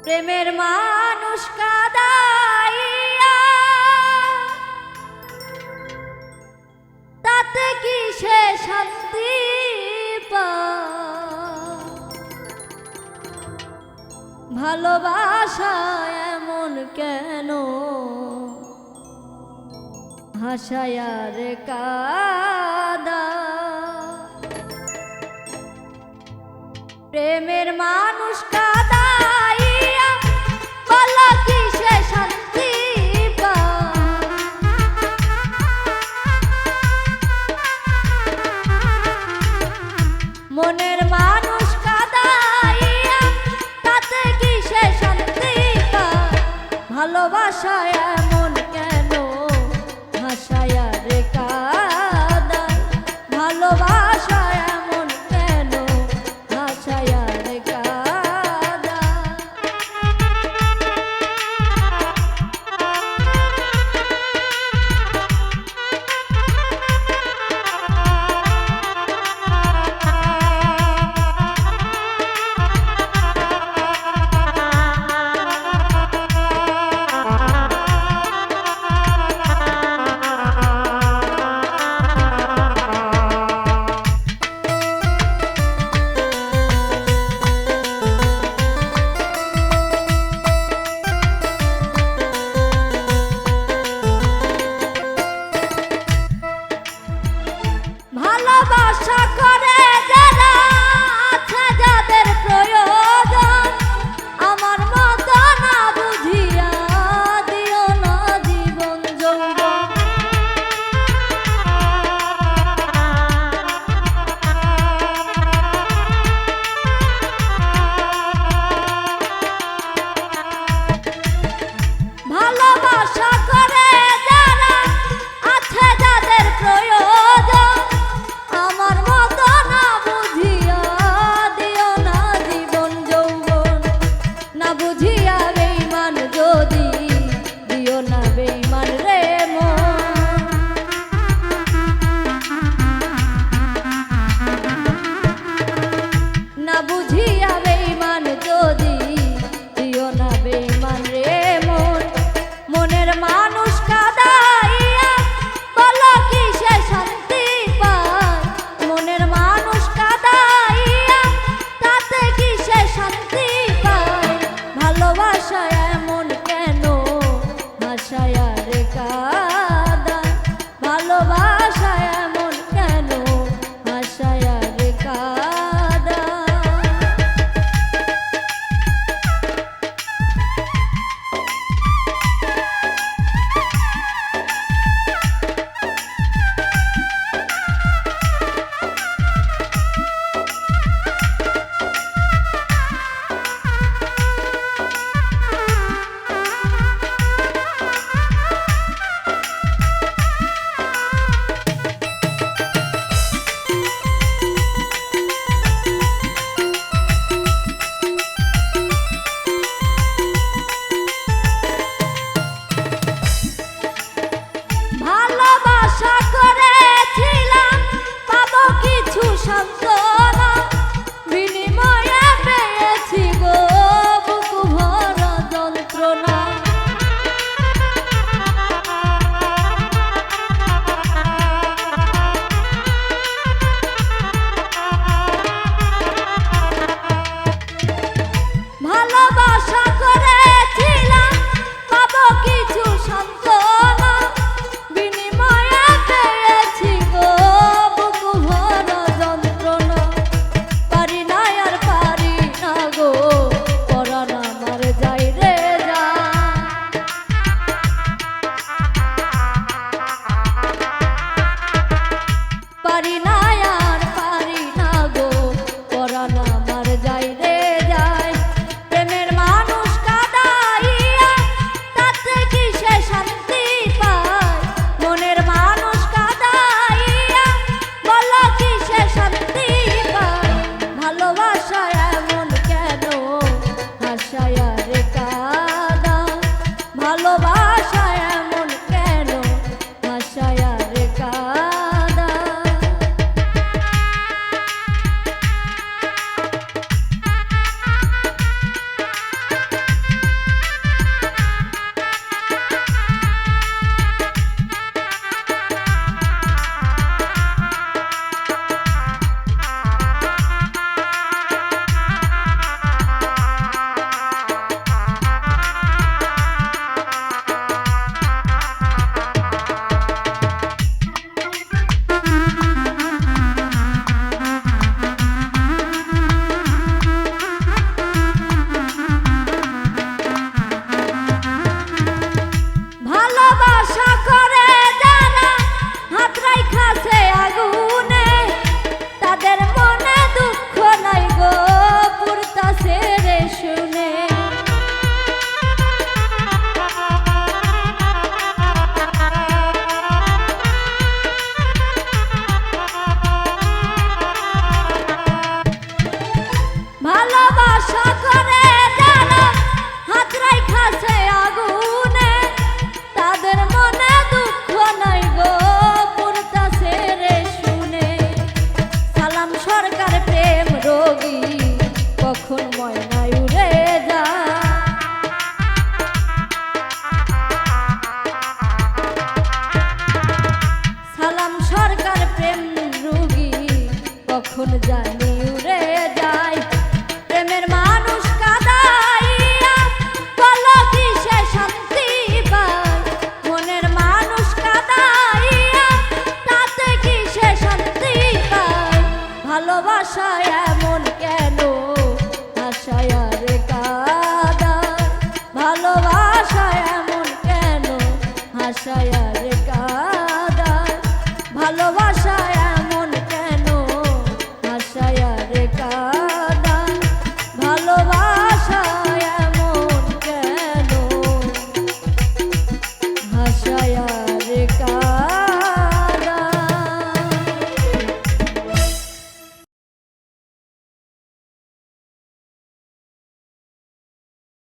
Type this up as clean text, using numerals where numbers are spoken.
প্রেমের মানুষ কাদাইয়া তাতে কি সে শান্তি পায়? ভালোবাসা এমন কেন হাসায়া রে কাদা? প্রেমের মানুষ কাদাইয়া বলো কি সে শান্তি পায়? মনের মানুষ কাদাইয়া তাতে কি সে শান্তি পায়? ভালোবাসা এমন কেন হাসায়া রে কাদা? ভালোবাসা এমন কেন হাসায়া রে কাদা? ভালোবাসা করে যারা আছে যাদের প্রয়োজন, আমার মতো না বুঝিয়া দিও না জীবন যৌবন। ভালোবাসা করে যারা আছে যাদের প্রয়োজন, আমার মতো না বুঝিয়া দিও না জীবন যৌবন। না বুঝিয়া বেঈমান যদি দিও না বেঈমান রে মন। না বুঝিয়া বেঈমান যদি দিও না বেঈমান রে মন। মনের মানুষ কাদাইয়া বলো কি সে শান্তি পায়? মনের মানুষ কাদাইয়া তাতে কি সে শান্তি